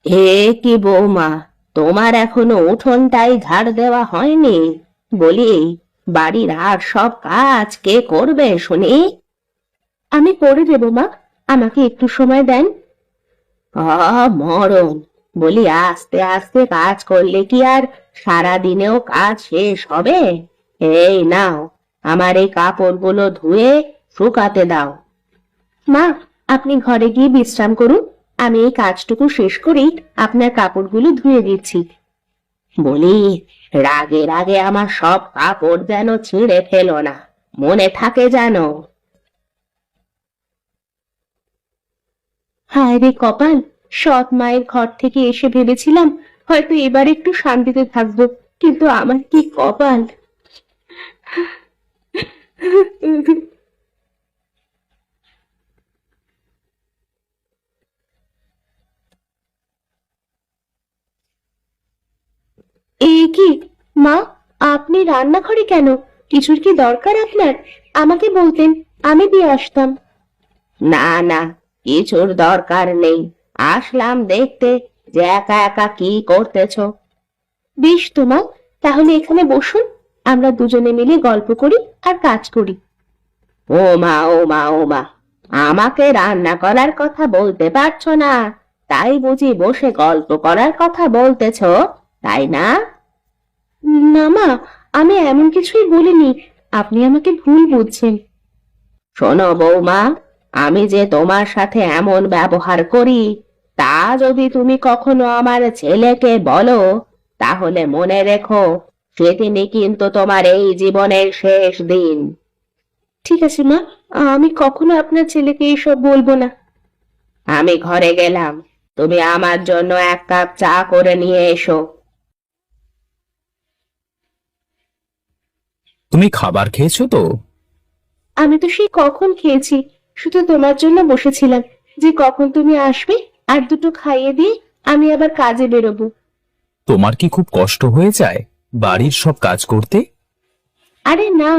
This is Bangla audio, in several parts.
হে কি বৌমা, তোমার এখনো উঠোনটাই ঝাড় দেওয়া হয়নি? বলি, বাড়ির আর সব কাজ কে করবে শুনি? আমি করে দেবো মা, আমাকে একটু সময় দেন। মরণ, বলি আস্তে আস্তে কাজ করলে কি আর সারা দিনেও কাজ শেষ হবে? এই নাও, আমার এই কাপড়গুলো ধুয়ে শুকাতে দাও। মা, আপনি ঘরে গিয়ে বিশ্রাম করুন, আমি এই কাজটুকু শেষ করেই আপনার কাপড়গুলো ধুয়ে দিচ্ছি। বলি, রাগে রাগে আমার সব কাপড় যেন ছিঁড়ে ফেলো না, মনে থাকে যেন। হায় রে কপাল, সৎ মায়ের ঘর থেকে এসে ভেবেছিলাম হয়তো এবার একটু শান্তিতে থাকবো, কিন্তু আমার কি কপাল! এ কি মা, আপনি রান্নাঘরে কেন? কিছুর কি দরকার আপনার? আমাকে বলতেন, আমি দিয়ে আসতাম। না না, কিছুর দরকার নেই, আসলাম দেখতে যে একা একা কি করতেছো। বেশ তো মা, তাহলে এখানে বসুন, আমরা দুজনে মিলে গল্প করি আর কাজ করি। ও মা, ও মা, ও মা, আমাকে রান্না করার কথা বলতে পারছো না, তাই বুঝি বসে গল্প করার কথা বলতেছো, তাই না? না মা, আমি এমন কিছুই বলিনি, আপনি আমাকে ভুল বুঝছেন। শোনো বৌমা, আমি যে তোমার সাথে এমন ব্যবহার করি, তা যদি তুমি কখনো আমার ছেলেকে বলো, তাহলে মনে রেখো সেদিনই কিন্তু তোমার এই জীবনের শেষ দিন। ঠিক আছে মা, আমি কখনো আপনার ছেলেকে এইসব বলবো না। আমি ঘরে গেলাম, তুমি আমার জন্য এক কাপ চা করে নিয়ে এসো। তুমি খাবার খেয়েছো তো? আমি তো সেই কখন খেয়েছি, শুধু তোমার জন্য বসেছিলাম যে কখন তুমি আসবে আর দুটো খাইয়ে দিয়ে আমি আবার কাজে বেরোবো। তোমার কি খুব কষ্ট হয়ে যায় বাড়ির সব কাজ করতে? আরে না,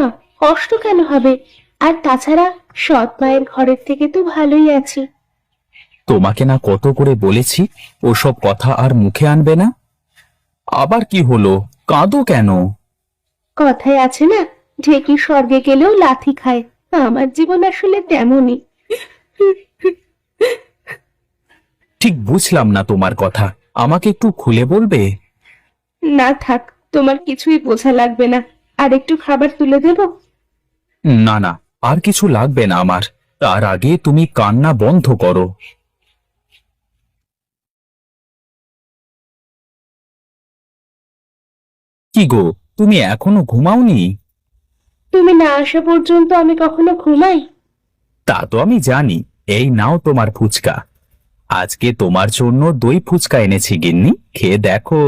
কষ্ট কেন হবে? আর তাছাড়া সৎ মায়ের ঘরের থেকে তো ভালোই আছি। তোমাকে না কত করে বলেছি ওসব কথা আর মুখে আনবে না। আবার কি হলো, কাঁদো কেন? কথায় আছে না, ঢেকি স্বর্গে গেলেও লাথি খায়, আমার জীবন আসলে তেমনই। ঠিক বুঝলাম না তোমার কথা, আমাকে একটু খুলে বলবে? না থাক, তোমার কিছুই বোঝা লাগবে না, আর একটু খাবার তুলে দেবো। না না, আর কিছু লাগবে না আমার, তার আগে তুমি কান্না বন্ধ করো। কি গো, তুমি এখনো ঘুমাওনি? তুমি না আসা পর্যন্ত আমি কখনো ঘুমাই? তা তো আমি জানি। এই নাও তোমার ফুচকা। আজকে তোমার জন্য দই ফুচকা এনেছি গিন্নি, খেয়ে দেখো,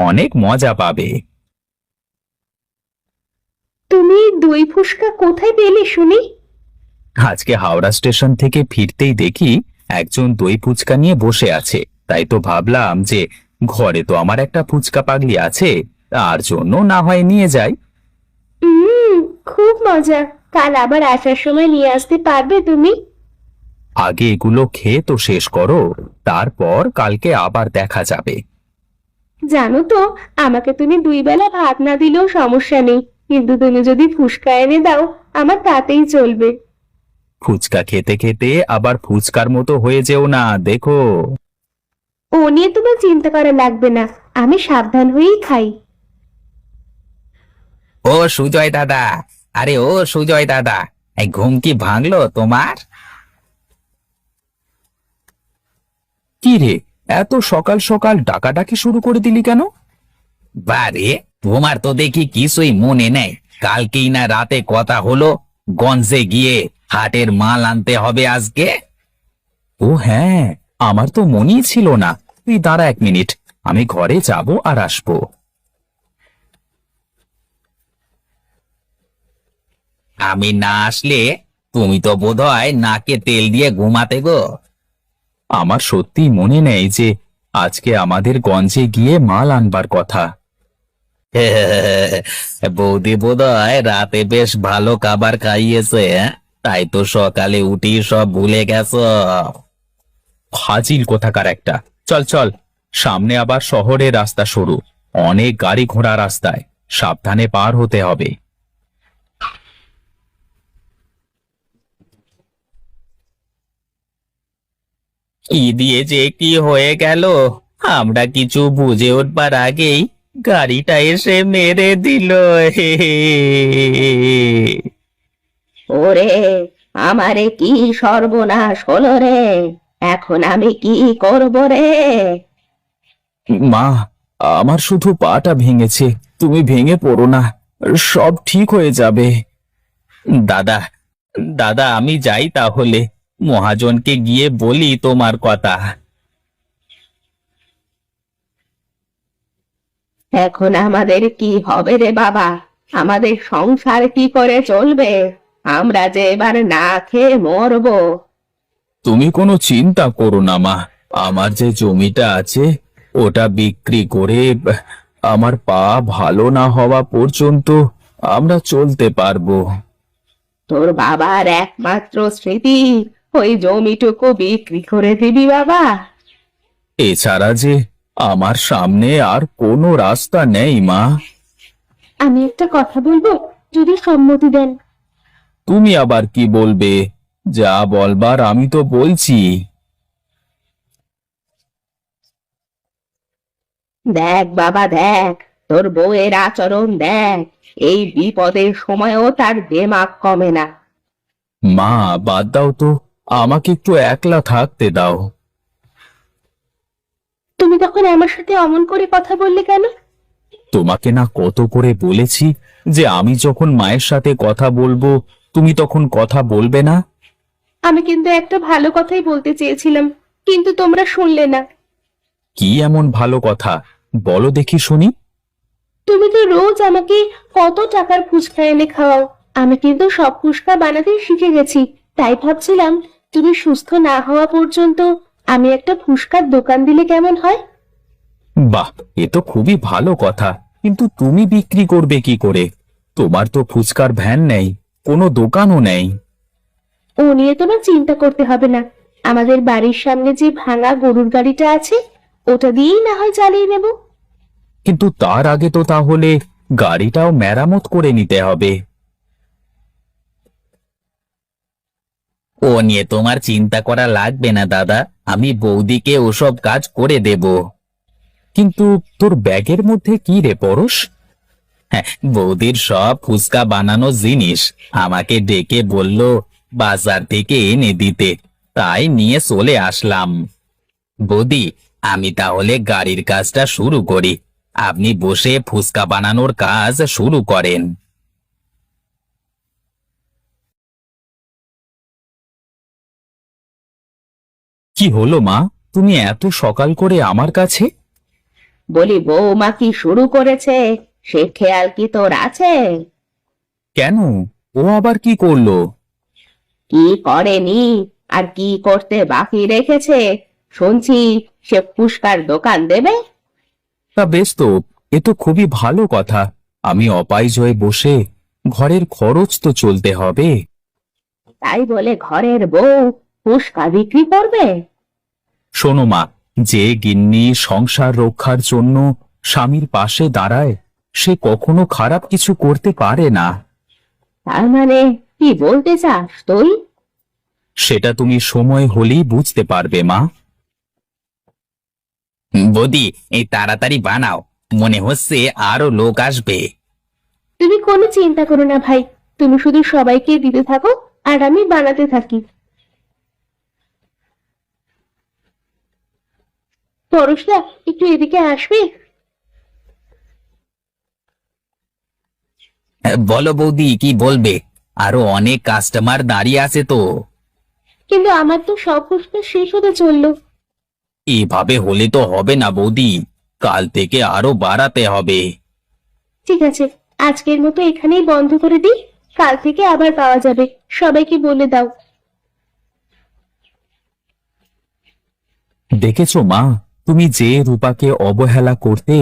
অনেক মজা পাবে। তুমি দই ফুসকা কোথায় পেলে শুনি? আজকে হাওড়া স্টেশন থেকে ফিরতেই দেখি একজন দই ফুচকা নিয়ে বসে আছে, তাই তো ভাবলাম যে ঘরে তো আমার একটা ফুচকা পাগলি আছে, তার জন্য না হয় নিয়ে যাই। হুম, খুব মজা। কাল আবার আসার সময় নিয়ে আসতে পারবে তুমি? আগে এগুলো খেয়ে তো শেষ করো, তারপর কালকে আবার দেখা যাবে। জানো তো, আমাকে তুমি দুই বেলা ভাত না দিলেও সমস্যা নেই, কিন্তু তুমি যদি ফুসকা এনে দাও আমার তাতেই চলবে। ফুচকা খেতে খেতে আবার ফুচকার মতো হয়ে যেও না, দেখো। ও নিয়ে তোমার চিন্তা করা লাগবে না, আমি সাবধান হয়েই খাই। ও সুজয় দাদা, আরে ও সুজয় দাদা, এই ঘুম কি ভাঙলো তোমার? কি রে, এত সকাল সকাল ডাকাডাকি শুরু করে দিলি কেন? বারে, তোমার তো দেখি কিছুই মনে নেই। কালকেই না রাতে কথা হলো গঞ্জে গিয়ে হাটের মাল আনতে হবে আজকে। ও হ্যাঁ, আমার তো মনেই ছিল না। তুই দাঁড়া 1 মিনিট, আমি ঘরে যাব আর আসবো। আমি না আসলে তুমি তো বোধহয় নাকে তেল দিয়ে ঘুমাতে গো। আমার সত্যি মনে নেই যে আজকে আমাদের গঞ্জে গিয়ে মাল আনবার কথা। বৌদি বোধহয় রাতে বেশ ভালো খাবার খাইয়েছে, তাই তো সকালে উঠি সব ভুলে গেছো। ফাজিল কোথাকার একটা। চল চল, সামনে আবার শহরের রাস্তা সরু, অনেক গাড়ি ঘোড়া রাস্তায়, সাবধানে পার হতে হবে। কি দিয়ে যে কি হয়ে গেল, আমরা কিছু বুঝে উঠবার আগেই গাড়িটা এসে মেরে দিল। ওরে, আমারে কি সর্বনাশ হলো রে! এখন আমি কি করব রে? মা, আমার শুধু পাটা ভেঙেছে, তুমি ভেঙে পড়ো না, সব ঠিক হয়ে যাবে। দাদা, দাদা আমি যাই তাহলে, মহাজনকে গিয়ে বলি তোমার কথা। এখন আমাদের কি হবে রে বাবা? আমাদের সংসার কি করে চলবে? আমরা যে এবার না খেয়ে মরবো। তুমি কোনো চিন্তা করো না মা, আমার যে জমিটা আছে ওটা বিক্রি করে আমার পা ভালো না হওয়া পর্যন্ত আমরা চলতে পারবো। তোর বাবার একমাত্র স্মৃতি ওই জমিটুকু বিক্রি করে দিবি বাবা? এছাড়া যে আমার সামনে আর কোনো রাস্তা নেই মা। আমি একটা কথা বলবো, যদি সম্মতি দেন। তুমি আবার কি বলবে? যা বলবার আমি তো বলছি। দেখ বাবা দেখ, তোর বউয়ের আচরণ দেখ, এই বিপদের সময়ও তার দেমাগ কমে না। মা বাদ দাও তো, আমাকে একটু একলা থাকতে দাও। তুমি তখন আমার সাথে অমন করে কথা বললে কেন? তোমাকে না কত করে বলেছি যে আমি যখন মায়ের সাথে কথা বলবো তুমি তখন কথা বলবে না। আমি কিন্তু একটা ভালো কথাই বলতে চেয়েছিলাম, কিন্তু তোমরা শুনলে না। কি এমন ভালো কথা বলো দেখি শুনি। তুমি তো রোজ আমাকে কত টাকার ফুচকা এনে খাওয়াও, আমি কিন্তু সব ফুচকা বানাতে শিখে গেছি। তাই ভাবছিলাম তুমি সুস্থ না হওয়া পর্যন্ত আমি একটা ফুচকার দোকান দিলে কেমন হয়? বাহ, এ তো খুবই ভালো কথা, কিন্তু তুমি বিক্রি করবে কি করে? তোমার তো ফুচকার ভ্যান নেই, কোনো দোকানও নেই। ও নিয়ে তোমার চিন্তা করতে হবে না, আমাদের বাড়ির সামনে যে ভাঙা গরুর গাড়িটা আছে ওটা দিয়েই না হয় চালিয়ে নেব। কিন্তু তার আগে তো তাহলে গাড়িটাও মেরামত করে নিতে হবে। ও নিয়ে তোমার চিন্তা করা লাগবে না দাদা, আমি বৌদিকে ওসব কাজ করে দেব। কিন্তু তোর ব্যাগের মধ্যে কি রে পরশ? হ্যাঁ, বৌদির সব ফুচকা বানানো জিনিস আমাকে ডেকে বলল বাজার থেকে এনে দিতে, তাই নিয়ে চলে আসলাম। বৌদি, আমি তাহলে গাড়ির কাজটা শুরু করি, আপনি বসে ফুচকা বানানোর কাজ শুরু করেন। কি হলো মা, তুমি এত সকাল করে আমার কাছে? বলি বৌমা কি শুরু করেছে, সে খেয়াল কি তোর আছে? কেন, ও আবার কি করলো? কি করেনি আর কি করতে বাকি রেখেছে? শুনছি সে ফুসকার দোকান দেবে। তা বেশ তো, এ তো খুবই ভালো কথা। আমি অপায়জয়ে বসে ঘরের খরচ তো চলতে হবে। তাই বলে ঘরের বউ ফুসকা বিক্রি করবে? শোনো মা, যে গিন্নি সংসার রক্ষার জন্য স্বামীর পাশে দাঁড়ায় সে কখনো খারাপ কিছু করতে পারে না। তার মানে কি বলতে চাস তুই? সেটা তুমি সময় হলেই বুঝতে পারবে মা। বৌদি, এই তাড়াতাড়ি বানাও, মনে হচ্ছে আরো লোক আসবে। তুমি কোনো চিন্তা করো না ভাই, তুমি শুধু সবাইকে দিতে থাকো আর আমি বানাতে থাকি। পরশরা, একটু এদিকে আসবে? বলো বৌদি, কি বলবে? আরো অনেক কাস্টমার দাঁড়িয়ে আছে তো। কিন্তু আমার তো সব ফুসকা শেষ হতে চললো। এভাবে হলে তো হবে না বৌদি, কাল থেকে আরো বাড়াতে হবে। ঠিক আছে, আজকের মতো এখানেই বন্ধ করে দিই, কাল থেকে আবার পাওয়া যাবে, সবাইকে বলে দাও। দেখেছো মা, তুমি যে রূপাকে অবহেলা করতে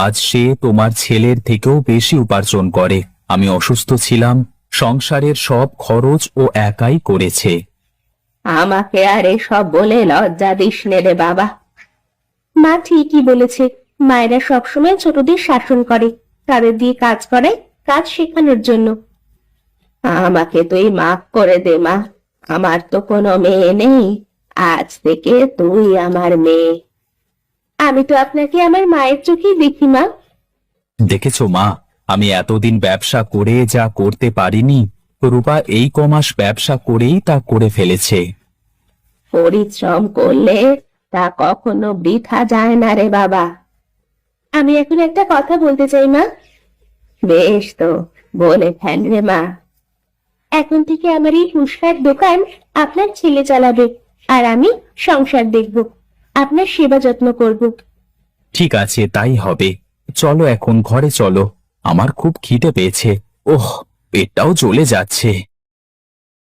আজ সে তোমার ছেলের থেকেও বেশি উপার্জন করে। আমি অসুস্থ ছিলাম, সংসারের সব খরচ ও একাই করেছে। আমাকে আর এসব বলে লজ্জা দিস নে রে বাবা। মা ঠিকই বলেছে, মায়েরা সবসময় ছোটদের শাসন করে, তাদের দিয়ে কাজ করায়, কাজ শেখানোর জন্য। আমাকে তুই মাফ করে দে মা, আমার তো কোনো মেয়ে নেই, আজ থেকে তুই আমার মেয়ে। আমি তো আপনাকে আমার মায়ের চোখেই দেখি মা। দেখেছো মা, আমি এতদিন ব্যবসা করে যা করতে পারিনি, রূপা এই কমাস ব্যবসা করেই তা করে ফেলেছে। পরিশ্রম করলে তা কখনো বৃথা যায় না রে বাবা। আমি এখন একটা কথা বলতে চাই মা। বেশ তো, বলে ফেল রে মা। এখন থেকে আমার এই ফুসকার দোকান আপনার ছেলে চালাবে, আর আমি সংসার দেখব, আপনার সেবা যত্ন করব। ঠিক আছে, তাই হবে। চলো এখন ঘরে চলো, আমার খুব খিদে পেয়েছে। ওহ, পেটটাও জ্বলে যাচ্ছে।